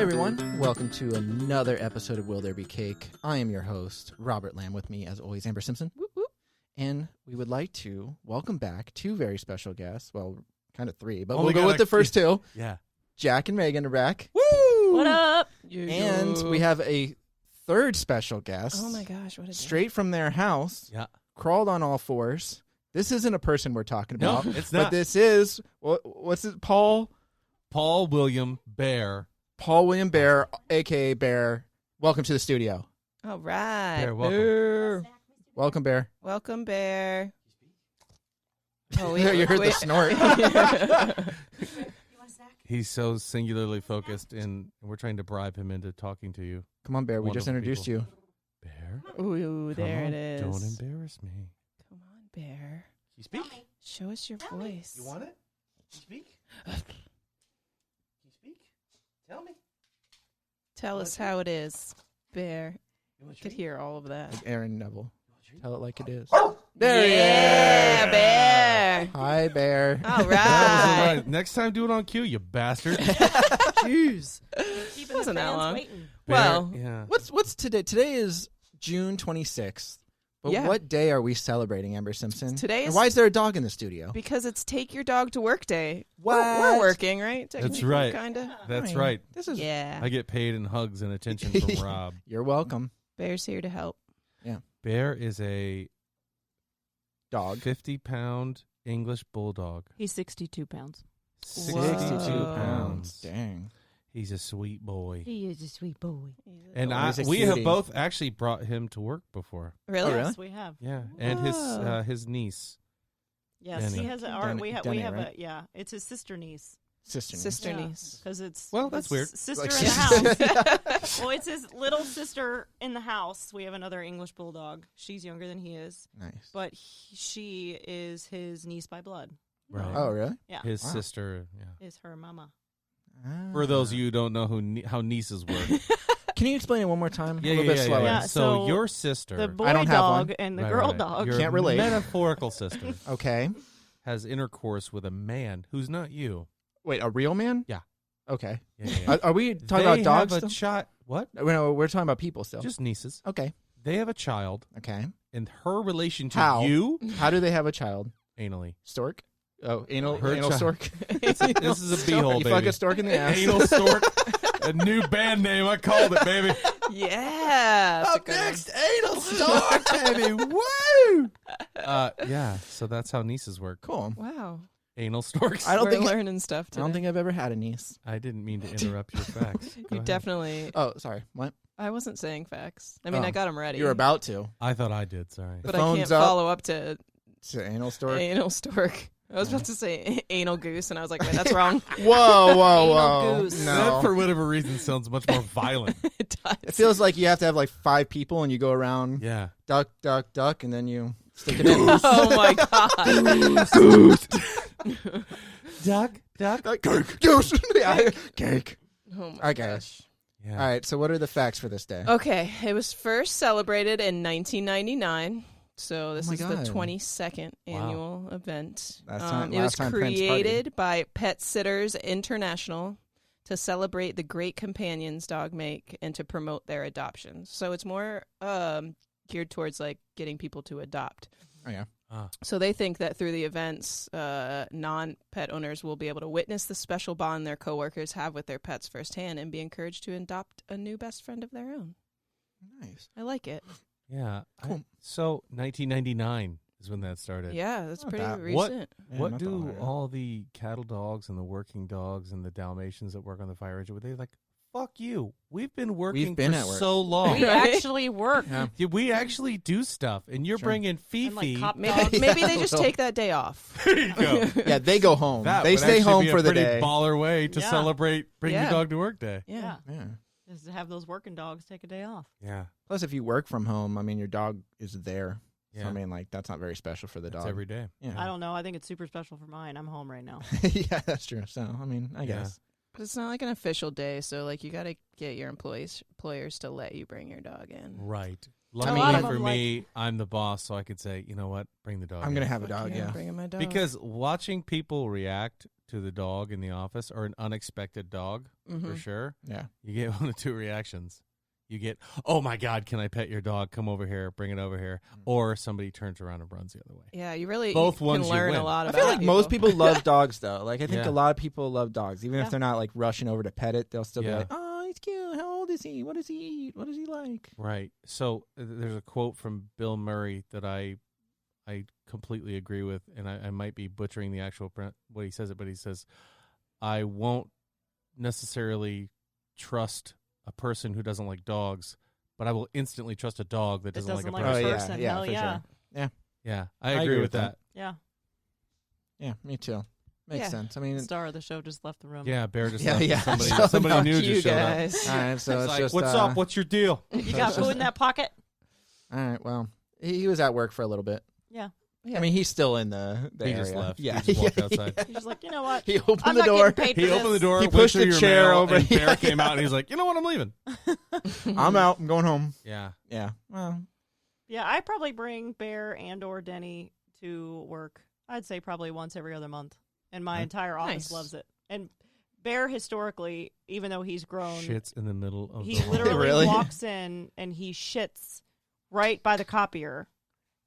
everyone. Welcome to another episode of Will There Be Cake? I am your host, Robert Lamb. With me, as always, Amber Simpson. Whoop, whoop. And we would like to welcome back two very special guests. Well, kind of three, but Only we'll go with the first two. Yeah. Jack and Megan are back. Woo! What up? And we have a third special guest. Oh my gosh, what is Straight from their house. Yeah. Crawled on all fours. This isn't a person we're talking No, about. it's But not. this is, what's it, Paul William Bear. Paul William Bear, a.k.a. Bear. Welcome to the studio. All right. Bear, welcome. Bear. Welcome, Bear. Welcome, Bear. Oh, You heard the snort. He's so singularly focused, and we're trying to bribe him into talking to you. Come on, Bear. We just Wonderful introduced people. you. Bear? Ooh, there Come on, it is. Don't embarrass me. Come on, Bear. You speak? Show us your voice. You want it? You speak? You speak? Tell me. Tell us how it is, Bear. You want Could hear all of that. Like Aaron Neville. Tell it like it is. There he is. Bear. Hi, Bear. All That was right. all right. Next time, do it on cue, you bastard. Jeez. Keeping Wasn't the that fans long. waiting. Well, yeah. What's today? Today is June 26th. But Yeah. what day are we celebrating, Amber Simpson? Today And is- why is there a dog in the studio? because it's take your dog to work day. What? We're working, right? That's right. Kind of. That's right. This is. Yeah. I get paid in hugs and attention from Rob. You're welcome. Bear's here to help. Bear is a Dog. 50-pound English bulldog. He's 62 pounds. 62 Whoa. pounds. Dang. He's a sweet boy. He is a sweet boy. And He's a we have cutie. both actually brought him to work before. Really? Oh, really? Yes, we have. Yeah, and Whoa. his niece. Yes, Denny. he has a Denny- we Denny, have right? it's his sister niece. Sister. Niece. Because it's Well, that's his weird. Sister Like in sister- the house. Well, it's his little sister in the house. We have another English bulldog. She's younger than he is, Nice. but she is his niece by blood. Right. Oh, really? Yeah, His Wow. sister. Yeah. is her mama. For those of you who don't know how nieces work. Can you explain it one more time? Yeah, a little bit slower. yeah. So So your sister, The boy I don't have dog one. and the Right, girl right. dog. Your Can't relate. metaphorical sister Okay. has intercourse with a man who's not you. Wait, a real man? Yeah. Okay. Yeah, yeah. Are we talking They about dogs? have a still? What? No, we're talking about people still. Just nieces. Okay. They have a child, Okay. and her relation to How? you, How do they have a child? anally. Stork? Oh, anal Her anal child. stork. This is a beehole, You baby. fuck a stork in the ass. Anal stork. A new band name. I called it, baby. Yeah. that's a Up good one. next, anal stork, baby. Woo! Yeah. So that's how nieces work. Cool. Wow. Anal storks. I don't We're think learning stuff I today. don't think I've ever had a niece. I didn't mean to interrupt your facts. Go You ahead. definitely. Oh, sorry. What? I wasn't saying facts. I mean, Oh. I got them ready. You were about to. I thought I did. Sorry. but The I can't phone's up. follow up to To anal stork. anal stork. I was about to say anal goose, and I was like, wait, that's wrong. Whoa, whoa, Anal whoa. goose. That, No. for whatever reason, sounds much more violent. It does. It feels like you have to have like 5 people and you go around Yeah. duck, duck, duck, and then you stick it in. Oh my god. Duck. Cake. Goose. Yeah, cake. Oh my Okay. gosh. Yeah. All right, so what are the facts for this day? Okay, it was first celebrated in 1999. So this my is the God. 22nd Wow. annual event. Last It was time Prince partied. created by Pet Sitters International to celebrate the great companions dog make and to promote their adoption. So it's more geared towards like getting people to adopt. Oh, yeah. So they think that through the events, non-pet owners will be able to witness the special bond their coworkers have with their pets firsthand and be encouraged to adopt a new best friend of their own. Nice. I like it. Yeah. Cool. So 1999 is when that started. Yeah, that's Not pretty that- recent. Yeah, What not that do long ago. all the cattle dogs and the working dogs and the Dalmatians that work on the fire engine, were they like, fuck you. We've been working been for at work." so long. We Right? actually work. Yeah. Yeah, we actually do stuff, and you're Sure. bringing And, Fifi. like, cop Maybe, dogs. maybe they Yeah, just well. take that day off. There you go. Yeah, they go home. That They would stay actually home be for a the pretty day. baller way to Yeah. celebrate bring Yeah. your dog to work day. Yeah. Yeah. Is to have those working dogs take a day off. Yeah. Plus, if you work from home, I mean, your dog is there. Yeah. So, I mean, like, that's not very special for the That's dog. every day. Yeah. I don't know. I think it's super special for mine. I'm home right now. Yeah, that's true. So, I mean, I Yeah. guess. But it's not like an official day, so like you got to get your employers to let you bring your dog in. Right. Luckily of for them me, I'm the boss, so I could say, you know what, bring the dog. I'm gonna in. have a dog. Yeah. Bringing my dog. Because watching people react to the dog in the office or an unexpected dog, for sure, Yeah. you get one of two reactions. You get, oh my God, can I pet your dog? Come over here, bring it over here. Or somebody turns around and runs the other way. Yeah, you really Both can ones you learn a win. lot I about feel like most people love dogs, though. Like, I think Yeah. a lot of people love dogs. Even Yeah. if they're not, like, rushing over to pet it, they'll still be Yeah. like, oh, he's cute. How old is he? What does he eat? What does he like? Right. So there's a quote from Bill Murray that I completely agree with, and I might be butchering the actual way he says it, but he says, I won't necessarily trust a person who doesn't like dogs, but I will instantly trust a dog that doesn't like a like person. Oh, yeah, person. yeah, Hell for yeah. sure. Yeah, I agree with that. Yeah. Yeah, me too. Makes Yeah. sense. I mean, Star of the show just left the room. Yeah, Bear just Yeah, left. yeah. Somebody, So somebody no, new you just showed up. guys. all right, so It's it's like, just what's up? What's your deal? You got food in that pocket? All right, well, he was at work for a little bit. Yeah. Yeah. I mean, he's still in the He area. just left. Yeah, He just walked yeah, outside. yeah. He's just like, you know what? He opened I'm the not door. getting paid He for opened the this. door, He went pushed through the your chair mail, over. and Bear Yeah. came out, and he's like, you know what, I'm leaving. I'm out. I'm going home. Yeah. Yeah. Well, Yeah, I probably bring Bear and or Denny to work. I'd say probably once every other month. And my entire office Nice. loves it. And Bear historically, even though he's grown, Shits in the middle of he the hall. literally Really? walks in and he shits right by the copier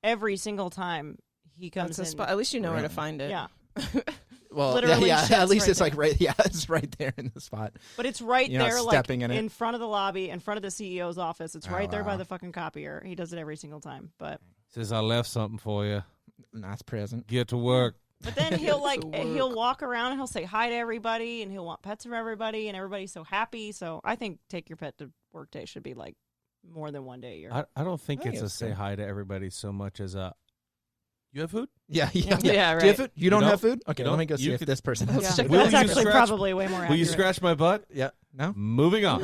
every single time he comes That's a in. spot. At least you know where to Really? find it. Yeah. well, Literally yeah. shits At least right it's like right. Yeah, it's right there in the spot. But it's right You're not there, like stepping in it. front of the lobby, in front of the CEO's office. It's Oh, right there by wow. the fucking copier. He does it every single time. But Says, I left something for you. Nice present. Get to work. then he'll like To work. he'll walk around and he'll say hi to everybody and he'll want pets from everybody and everybody's so happy. So I think take your pet to work day should be like more than one day a year. I don't think I think it's a it's say good. hi to everybody so much as a, you have food? Yeah, yeah, Yeah, Do you have right. food? You don't don't? have food? Okay, You let me don't? go see You if could- this person Yeah. has Check food. Will That's you actually scratch- probably way more Will accurate. you scratch my butt? Yeah. No. Moving on.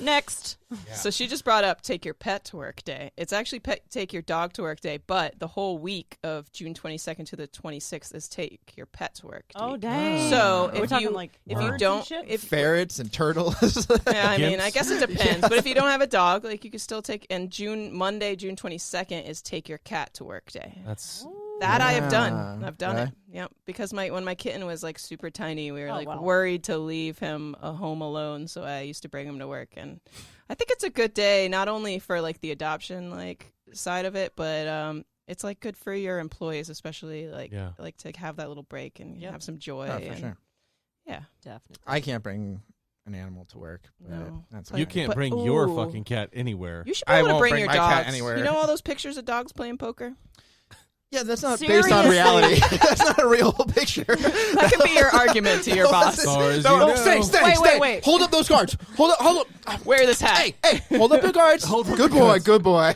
Next. So she just brought up take your pet to work day. It's actually take your dog to work day, but the whole week of June 22nd to the 26th is take your pet to work day. Oh dang. So we're if talking you like if Wow. you birds don't and shit? if Ferrets and turtles. yeah, I mean, I Gimps. guess it depends. But if you don't have a dog, like you can still take. And Monday, June 22nd is take your cat to work day. That's That I have done. Yeah, I've done okay. it. Yep. Because when my kitten was like super tiny, we were Oh, like wow. worried to leave him home alone. So I used to bring him to work, and I think it's a good day, not only for like the adoption like side of it, but it's like good for your employees, especially like Yeah. like to have that little break and Yep. have some joy. Oh, for and, sure. Yeah. Definitely. I can't bring an animal to work. But No. that's you okay. can't But- bring your ooh. fucking cat anywhere. You should be I able to won't bring bring your my cat dogs. anywhere. You know all those pictures of dogs playing poker? Yeah, that's not based on Seriously? reality. That's not a real picture. That could be your argument to your boss. Far as No, you no, know. stay. Wait. Hold up those cards. Hold up. Wear this hat. Hey, hold up the cards. Hold up Good the boy, cards. good boy.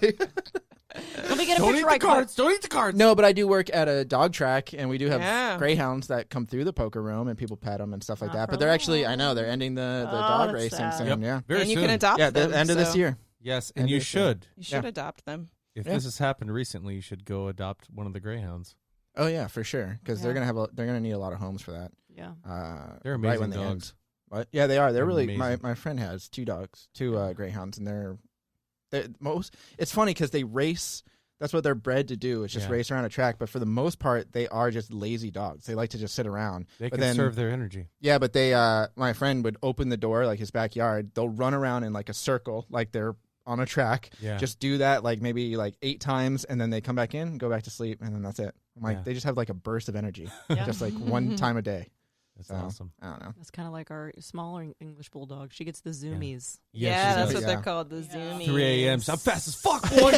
Let me get a Don't picture eat the right quick. cards. Don't eat the cards. No, but I do work at a dog track, and we do have Yeah. greyhounds that come through the poker room, and people pet them and stuff like Not that. for But they're actually, I long. know, they're ending the Oh, dog that's racing sad. soon. Yep. Yeah, Very and you soon. can adopt yeah, them. the end of this so year. Yes, End and you of this year. should. You should Yeah. adopt them. If Yeah. this has happened recently, you should go adopt one of the greyhounds. Oh yeah, for sure, because Yeah. they're gonna need a lot of homes for that. Yeah. They're right amazing when they end. dogs. What? Yeah, they are. They're They're really. amazing. My friend has two greyhounds, and they're most. It's funny because they race. That's what they're bred to do. Is just Yeah. race around a track. But for the most part, they are just lazy dogs. They like to just sit around. They But can then- serve their energy. Yeah, but they. My friend would open the door, like his backyard. They'll run around in like a circle, like they're on a track. Yeah. Just do that like maybe like 8 times, and then they come back in, go back to sleep, and then that's it. I'm like, Yeah. they just have like a burst of energy, Yeah. just like one time a day. That's So, awesome. I don't know. That's kind of like our smaller English bulldog. She gets the zoomies. Yeah, she that's does. what Yeah. they're called, the zoomies. 3 a.m. I'm fast as fuck, boy.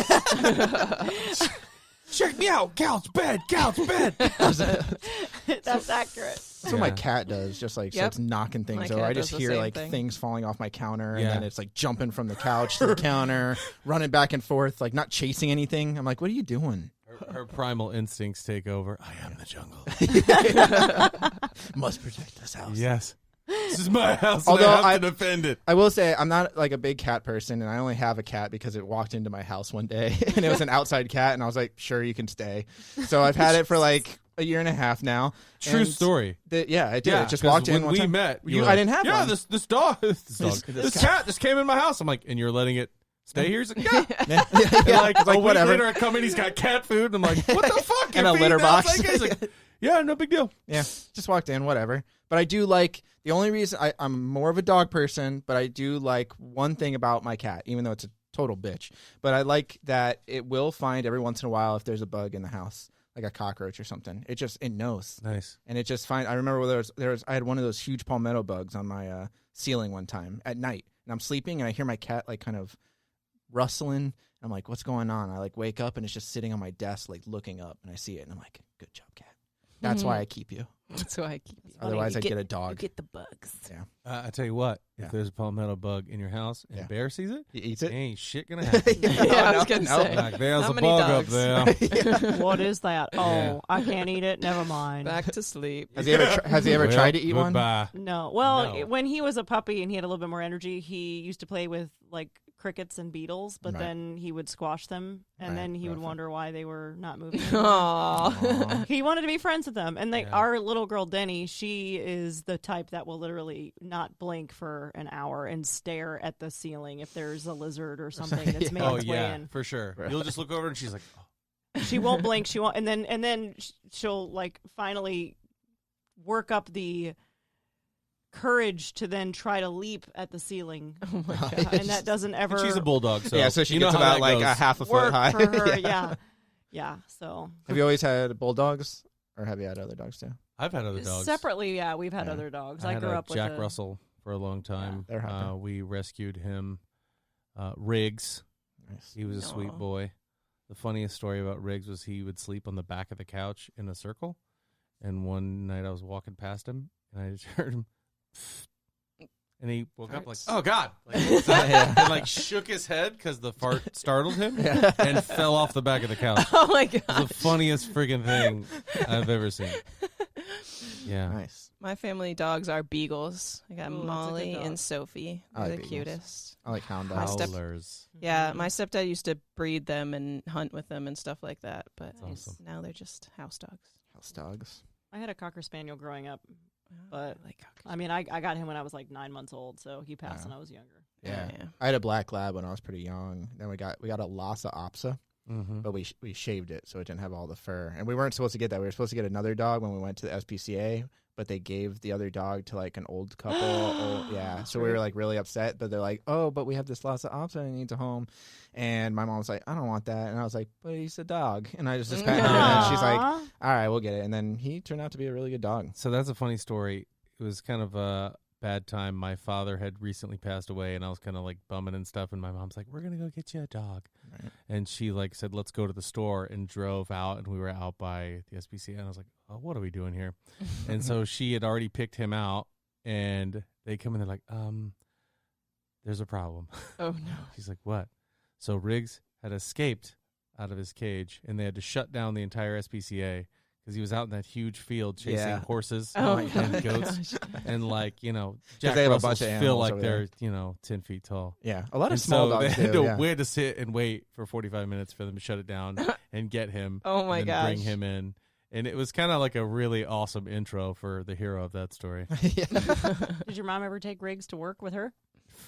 Check me out. Couch, bed, bed. That's accurate. That's what my Yeah. cat does. Just like Yep. starts knocking things My over. cat I does just the hear same like thing. things falling off my counter, and Yeah. then it's like jumping from the couch to the counter, running back and forth, like not chasing anything. I'm like, what are you doing? Her primal instincts take over. I am the jungle. Must protect this house. Yes. This is my house. Although and I I- have to defend it. I will say I'm not like a big cat person, and I only have a cat because it walked into my house one day, and it was an outside cat, and I was like, sure, you can stay. So I've had it for like a year and a half now. True And story. yeah, I did. Yeah, it just 'cause walked in when one we time. met. You- were I didn't have yeah, one. this dog, this This cat just came in my house. I'm like, and you're letting it stay here. He's like, yeah. Yeah, And like it's a week whatever. later, I come in, he's got cat food, and I'm like, what the fuck? And You're a litter feeding us? box. Like, he's like, yeah, no big deal. Yeah, just walked in, whatever. But I do like, the only reason, I'm more of a dog person, but I do like one thing about my cat, even though it's a total bitch. But I like that it will find every once in a while if there's a bug in the house, like a cockroach or something. It knows. Nice. And it just I remember I had one of those huge palmetto bugs on my ceiling one time at night. And I'm sleeping and I hear my cat like kind of rustling. I'm like, what's going on? I like wake up and it's just sitting on my desk, like looking up, and I see it and I'm like, good job, cat. That's why I keep you. That's why I keep you. Otherwise, I'd get a You dog. get the bugs. Yeah. I tell you what, Yeah. if there's a palmetto bug in your house and Yeah. a bear sees it, He eats it it. ain't shit gonna happen. Yeah, I was gonna say. Like, there's How a many bug dogs? up there. What is that? Oh, Yeah. I can't eat it. Never mind. Back to sleep. Has he ever Well, tried to eat one? goodbye. No. Well, No. when he was a puppy and he had a little bit more energy, he used to play with like crickets and beetles, but Right. then he would squash them, and Right, then he would rough. wonder why they were not moving. Aww. He wanted to be friends with them. And Yeah. our little girl, Denny, she is the type that will literally not blink for an hour and stare at the ceiling if there's a lizard or something that's made Oh its way yeah, in. for sure. Right. You'll just look over and she's like, oh. She won't blink. She won't. And then she'll like finally work up the courage to then try to leap at the ceiling. Oh my God. god. And that doesn't ever And she's a bulldog, so yeah, so she you know gets how about that like goes. a half a foot work high. for her. Yeah. Yeah. So Have you always had bulldogs, or have you had other dogs too? I've had other dogs. separately, yeah, we've had Yeah. other dogs. I I had grew a up with Jack a, Russell for a long time. they're happy. We rescued him. Riggs, Nice. he was a sweet Aw. boy. The funniest story about Riggs was he would sleep on the back of the couch in a circle. And one night I was walking past him, and I just heard him, and he woke up like, Farts. "Oh God!" Like, what's that? And like shook his head because the fart startled him and fell off the back of the couch. Oh my It was god. the funniest friggin' thing I've ever seen. Yeah. Nice. My family dogs are beagles. I got Ooh, that's a good Molly dog. and Sophie. I They're like the beagles. cutest. I like hound My dogs. step- Howlers. Yeah, Mhm. my stepdad used to breed them and hunt with them and stuff like that. But That's awesome. now they're just house dogs. House dogs. I had a Cocker Spaniel growing up. But, I like cockers. I mean, I got him when I was like 9 months old, so he passed Yeah. when I was younger. Yeah. Yeah. I had a black lab when I was pretty young. Then we got a Lhasa Apso, Mm-hmm. but we shaved it so it didn't have all the fur. And we weren't supposed to get that. We were supposed to get another dog when we went to the SPCA, but they gave the other dog to like an old couple. Yeah, so we were like really upset. But they're like, "Oh, but we have this Lhasa Apso and he needs a home." And my mom was like, "I don't want that." And I was like, "But he's a dog." And I just patted him. And she's like, Aw. "All right, we'll get it." And then he turned out to be a really good dog. So that's a funny story. It was kind of a bad time. My father had recently passed away, and I was kind of like bumming and stuff. And my mom's like, "We're gonna go get you a dog," Right. and she like said, "Let's go to the store," and drove out. And we were out by the SPCA, and I was like, "Oh, what are we doing here?" And so she had already picked him out, and they come in. They're like, "There's a problem." Oh no. She's like, "What?" So Riggs had escaped out of his cage, and they had to shut down the entire SPCA because he was out in that huge field chasing Yeah. horses Oh my my and God. goats. gosh. And like, you know, Jack they have a Russells bunch of feel animals like over they're, there. 10 feet tall. Yeah, a lot of And small so dogs they had do. to, Yeah. we had to sit and wait for 45 minutes for them to shut it down and get him. Oh my and then bring gosh. him in. And it was kind of like a really awesome intro for the hero of that story. Yeah. Did your mom ever take Riggs to work with her?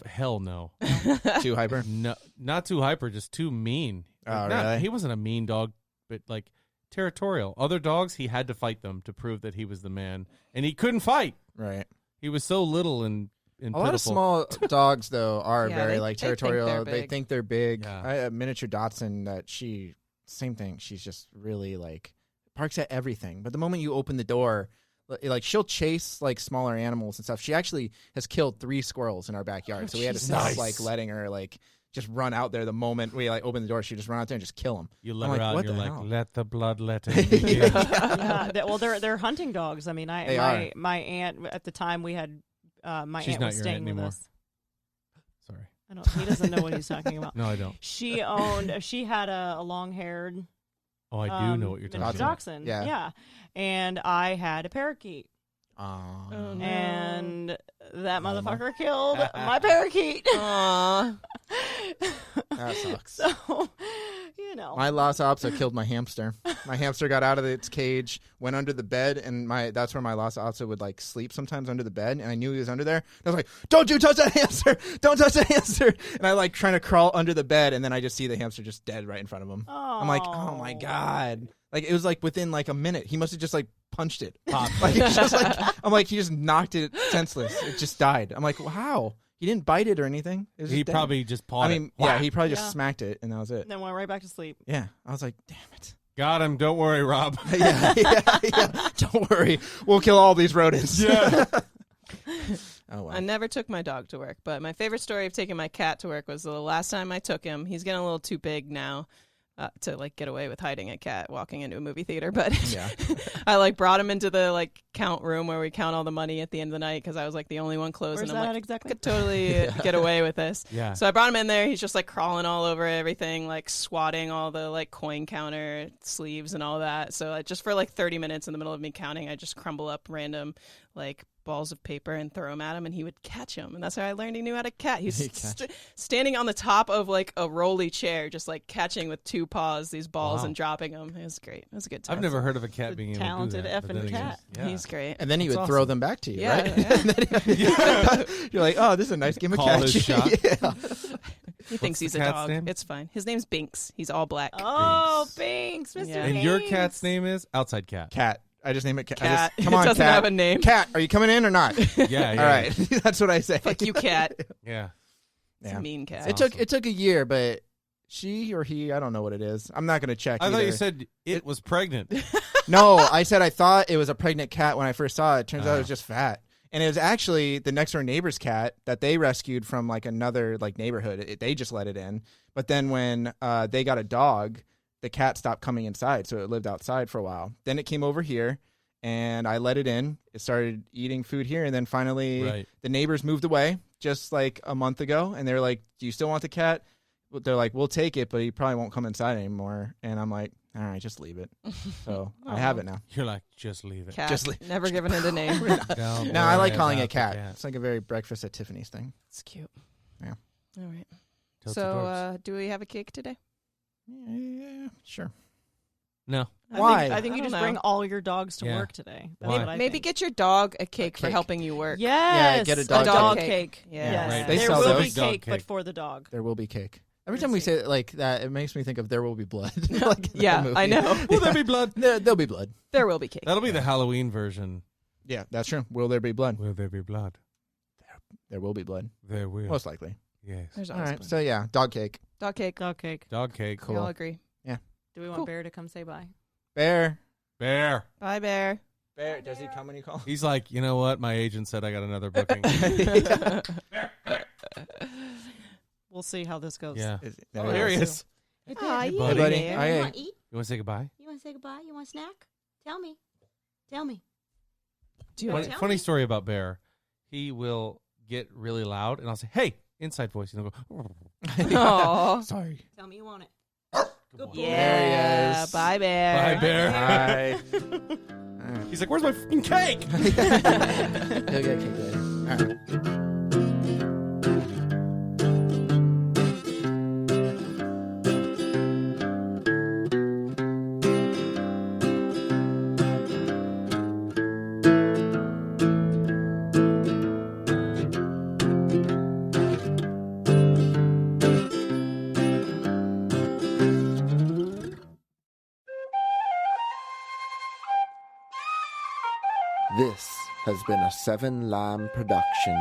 Hell no. Too hyper. No, not too hyper, just too mean. Oh, really? He wasn't a mean dog, but like territorial. Other dogs, he had to fight them to prove that he was the man, and he couldn't fight. Right. He was so little and A lot of pitiful. small dogs, though, are Yeah, very they- like they think territorial. they're They big. think they're big. Yeah. I had a miniature Dachshund that same thing. She's just really like barks at everything. But the moment you open the door, like she'll chase like smaller animals and stuff. She actually has killed 3 squirrels in our backyard. So we had to stop Nice. like letting her like just run out there the moment we like open the door. She just run out there and just kill them. You let I'm her like, out, what and you're the like, hell? let the blood let it begin. Yeah. Well, they're hunting dogs. I mean, They my aunt at the time we had my She's aunt not was your staying aunt with anymore. us. Sorry. I don't. He doesn't know what he's talking about. No, I don't. She had a long-haired Oh, I do know what you're talking miniature about. dachshund. Yeah. And I had a parakeet, Aww. Oh, no. and that Mama. motherfucker killed my parakeet. Aw. That sucks. So, My Lhasa Apso killed my hamster. My hamster got out of its cage, went under the bed, and that's where my Lhasa Apso would like sleep sometimes under the bed. And I knew he was under there. I was like, "Don't you touch that hamster! Don't touch that hamster!" And I like trying to crawl under the bed, and then I just see the hamster just dead right in front of him. I'm like, "Oh my god!" Like it was like within like a minute, he must have just like punched it. Like it's just like I'm like he just knocked it senseless. It just died. I'm like, well, how? He didn't bite it or anything. It was He just dead. probably just pawed it. Yeah, he probably just Yeah. smacked it, and that was it. And then went right back to sleep. Yeah, I was like, damn it. Got him. Don't worry, Rob. yeah. Don't worry, we'll kill all these rodents. Yeah. Oh well. I never took my dog to work, but my favorite story of taking my cat to work was the last time I took him. He's getting a little too big now to like get away with hiding a cat walking into a movie theater, but Yeah. I like brought him into the like count room where we count all the money at the end of the night because I was like the only one closed. Where's and that I'm at like, exactly? I could totally get away with this. Yeah. So I brought him in there. He's just like crawling all over everything, like swatting all the like coin counter sleeves and all that. So just for like 30 minutes in the middle of me counting, I just crumble up random like balls of paper and throw them at him, and he would catch them. And that's how I learned he knew how to catch. He's He catch. standing on the top of like a rolly chair, just like catching with two paws these balls Wow. and dropping them. It was great. It was a good time. I've never heard of a cat The being able talented to do that. but effing then again, cat. yeah. He's great. And then he That's would throw awesome. them back to you, Yeah, right? yeah. And then you're like, oh, this is a nice game of Call catch. his shot. Yeah. He thinks the he's a cat's dog. name? It's fine. His name's Binks. He's all black. Oh, Binks, Mr. Yeah. And your Binks. cat's name is Outside Cat. Cat. I just name it Cat. Cat. Come on, It doesn't Cat. have a name. Cat, are you coming in or not? Yeah, yeah. All right. That's what I say. Fuck you, cat. Yeah. It's Yeah. a mean cat. It took a year, but she or he, I don't know what it is. I'm not going to check I thought you either. said it was pregnant. No, I said I thought it was a pregnant cat when I first saw it. It turns out it was Ah. just fat. And it was actually the next door neighbor's cat that they rescued from like another like neighborhood. They just let it in. But then when they got a dog, the cat stopped coming inside, so it lived outside for a while. Then it came over here, and I let it in. It started eating food here, and then finally Right. the neighbors moved away just like a month ago, and they were like, "Do you still want the cat?" Well, they're like, "We'll take it, but he probably won't come inside anymore." And I'm like, "All right, just leave it." So I have it now. You're like, just leave it. Cat. Just Never given it a name. Don't No, I like worry calling it about the cat. It's like a very breakfast at Tiffany's thing. It's cute. Yeah. All right. Tilted So, dorks. do we have a cake today? Yeah, sure. No. Why? I think I you don't just know. bring all your dogs to Yeah. work today. That's Why? what I Maybe think. get your dog a cake for cake. helping you work. Yes, get a a dog dog cake. cake. Yeah. Yes. Right. They There sell will those. be Dog cake, but cake. for the dog. There will be cake. Every Let's time we see. say it like that, it makes me think of There Will Be Blood. Like in Yeah, that I movie. know. Will there be blood? There'll be blood. There will be cake. That'll be the Halloween version. Yeah, that's true. Will there be blood? Will there be blood? There will be blood. There will. Most likely. Yes. There's All always right. blood. So yeah, dog cake. Dog cake. Dog cake. Dog cake. Cool. We all agree. Do we want Cool. Bear to come say bye? Bear. Bear. Bye, Bear. Bear. Does he come when you call? He's like, you know what? My agent said I got another booking. We'll see how this goes. Yeah. There Oh, he here he is. is. Hey, Aw, Bear, you buddy. buddy. Bear. Hi. you want to eat? You want to say goodbye? You want to say goodbye? You want a snack? Tell me. Tell me. Do you Well, want tell Funny me. story about Bear. He will get really loud, and I'll say, "Hey!" Inside voice, and he'll go. Aw. Sorry. Tell me you want it. Good boy. Yeah. There he is. Bye, Bear. Bye, Bear. Hi. All right. He's like, "Where's my fucking cake?" He'll get cake later. All right. This has been a Seven Lamb production.